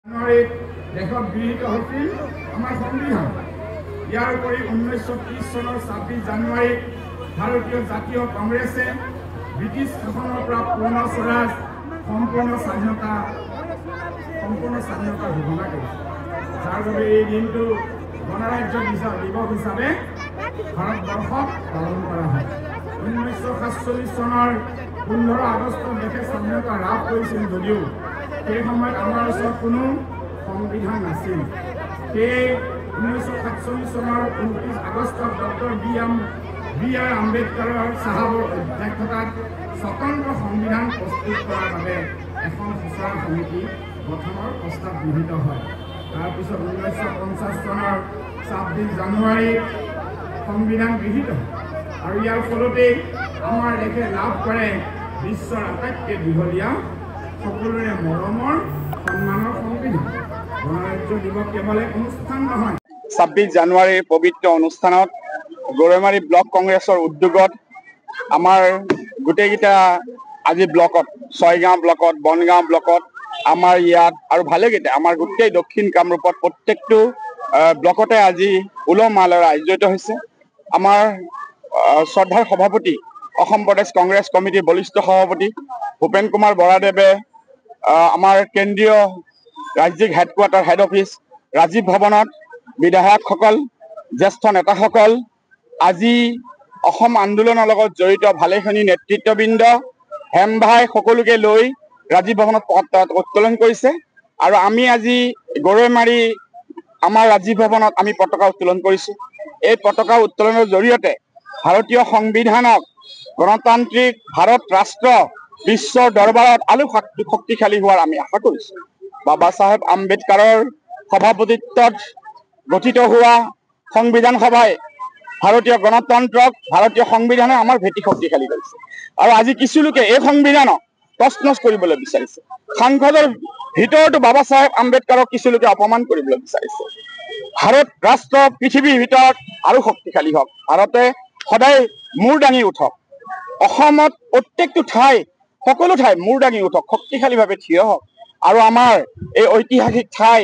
দেশত গৃহীত হৈছিল আমাৰ সংবিধান। ইয়াৰ উপৰি 1930 চনৰ 26 জানুৱাৰীত ভাৰতীয় জাতীয় কংগ্ৰেছে ব্ৰিটিছ শাসনৰ পৰা পূৰ্ণ স্বৰাজ সম্পূৰ্ণ স্বাধীনতা ঘোষণা কৰিছে, যাৰ বাবে এই দিনটো গণৰাজ্য দিৱস হিচাপে ভাৰতবৰ্ষত পালন কৰা হয়। 1947 চনৰ 15 আগষ্টত দেশে স্বাধীনতা লাভ কৰিছিল যদিও সেই সময়ত আমাৰ ওচৰত কোনো সংবিধান নাছিল। সেই 1947 চনৰ 29 আগষ্টত ডক্টৰ বি.আৰ. আম্বেদকাৰৰ চাহাবৰ অধ্যক্ষতাত স্বতন্ত্ৰ সংবিধান প্ৰস্তুত কৰাৰ বাবে এখন খচৰা সমিতি গঠনৰ প্ৰস্তাৱ গৃহীত হয়। তাৰপিছত 1950 চনৰ 26 জানুৱাৰীত সংবিধান গৃহীত হয় আৰু ইয়াৰ ফলতেই আমাৰ দেশে লাভ কৰে বিশ্বৰ আটাইতকৈ দীঘলীয়া সকলোৰে মৰমৰ সন্মানৰ সংবিধান। গণৰাজ্য দিৱস কেৱল এক অনুষ্ঠান নহয়। 26 জানুৱাৰীৰ পবিত্ৰ অনুষ্ঠানত গৰৈমাৰী ব্লক কংগ্ৰেছৰ উদ্যোগত আমাৰ গোটেইকেইটা আজি ব্লকত, ছয়গাঁও ব্লকত, বনগাঁও ব্লকত, আমাৰ ইয়াত আৰু ভালেকেইটা আমাৰ গোটেই দক্ষিণ কামৰূপত প্ৰত্যেকটো ব্লকতে আজি উলহ মালহেৰে আয়োজিত হৈছে। আমাৰ শ্ৰদ্ধাৰ সভাপতি, অসম প্ৰদেশ কংগ্ৰেছ কমিটিৰ বলিষ্ঠ সভাপতি ভূপেন কুমাৰ বৰাদেৱে আমাৰ কেন্দ্ৰীয় ৰাজ্যিক হেডকোৱাৰ্টাৰ হেড অফিচ ৰাজীৱ ভৱনত বিধায়কসকল, জ্যেষ্ঠ নেতাসকল, আজি অসম আন্দোলনৰ লগত জড়িত ভালেখিনি নেতৃত্ববৃন্দ, হেমভাই সকলোকে লৈ ৰাজীৱ ভৱনত উত্তোলন কৰিছে আৰু আমি আজি গৰৈমাৰী আমাৰ ৰাজীৱ ভৱনত আমি পতাকা উত্তোলন কৰিছোঁ। এই পতাকা উত্তোলনৰ জৰিয়তে ভাৰতীয় সংবিধানক গণতান্ত্ৰিক ভাৰত ৰাষ্ট্ৰ বিশ্বৰ দৰবাৰত আৰু শক্তিশালী হোৱাৰ আমি আশা কৰিছোঁ। বাবা চাহেব আম্বেদকাৰৰ সভাপতিত্বত গঠিত হোৱা সংবিধান সভাই ভাৰতীয় গণতন্ত্ৰক, ভাৰতীয় সংবিধানে আমাৰ ভেটি শক্তিশালী কৰিছে আৰু আজি কিছু লোকে এই সংবিধানক তছনছ কৰিবলৈ বিচাৰিছে। সাংসদৰ ভিতৰতো বাবা চাহেব আম্বেদকাৰক কিছু লোকে অপমান কৰিবলৈ বিচাৰিছে। ভাৰত ৰাষ্ট্ৰ পৃথিৱীৰ ভিতৰত আৰু শক্তিশালী হওক, ভাৰতে সদায় মূৰ দাঙি উঠক, অসমত প্ৰত্যেকটো ঠাই সকলো ঠাই মূৰ দাঙি উঠক, শক্তিশালীভাৱে থিয় হওক আৰু আমাৰ এই ঐতিহাসিক ঠাই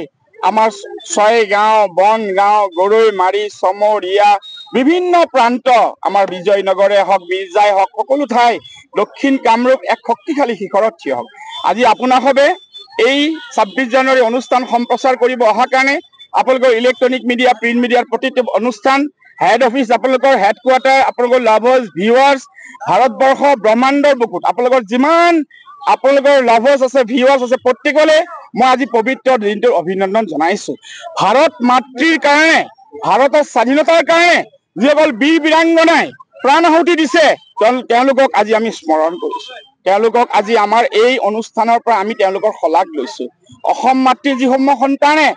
আমাৰ ছয়গাঁও, বনগাঁও, গৰৈমাৰী, চমৰীয়া, বিভিন্ন প্ৰান্ত, আমাৰ বিজয়নগৰে হওক, মিৰ্জাই হওক, সকলো ঠাই দক্ষিণ কামৰূপ এক শক্তিশালী শিখৰত থিয় হওক। আজি আপোনাসৱে এই 26 জানুৱাৰী অনুষ্ঠান সম্প্ৰচাৰ কৰিব অহাৰ কাৰণে আপোনালোকৰ ইলেক্ট্ৰনিক মিডিয়া, প্ৰিণ্ট মিডিয়াৰ প্ৰতিটো অনুষ্ঠান, হেড অফিচ, আপোনালোকৰ হেডকোৱাৰ্টাৰ, আপোনালোকৰ লাভাৰ্ছ, ভিউৱাৰ্ছ, ভাৰতবৰ্ষ ব্ৰহ্মাণ্ডৰ বুকুত আপোনালোকৰ যিমান আপোনালোকৰ লাভাৰ্ছ আছে, ভিউৱাৰ্ছ আছে, প্ৰত্যেকলৈ মই আজি পবিত্ৰ দিনটোৰ অভিনন্দন জনাইছোঁ। ভাৰত মাতৃৰ কাৰণে, ভাৰতৰ স্বাধীনতাৰ কাৰণে যিসকল বীৰ বীৰাংগনাই প্ৰাণ আহুতি দিছে তেওঁলোকক আজি আমি স্মৰণ কৰিছোঁ। তেওঁলোকক আজি আমাৰ এই অনুষ্ঠানৰ পৰা আমি তেওঁলোকৰ শলাগ লৈছোঁ। অসম মাতৃৰ যিসমূহ সন্তানে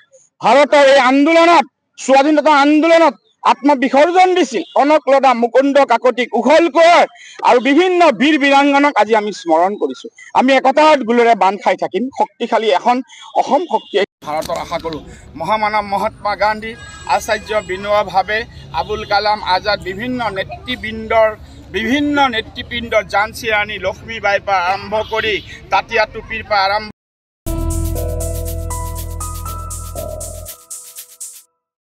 ভাৰতৰ এই আন্দোলনত, স্বাধীনতা আন্দোলনত আত্মবিসৰ্জন দিছিল, কনকলতা, মুকুন্দ কাকতি, কুশল কোঁৱৰ আৰু বিভিন্ন বীৰ বীৰাংগনাক আজি আমি স্মৰণ কৰিছোঁ। আমি একতাৰ গোলেৰে বান্ধ খাই থাকিম, শক্তিশালী এখন অসম শক্তি ভাৰতৰ আশা কৰোঁ। মহামানৱ মহাত্মা গান্ধী, আচাৰ্য বিনোবা ভাৱে, আবুল কালাম আজাদ, বিভিন্ন নেতৃবৃন্দৰ ঝান্সী ৰাণী লক্ষ্মীবাইৰ পৰা আৰম্ভ কৰি তাঁতিয়া টুপিৰ পৰা আৰম্ভ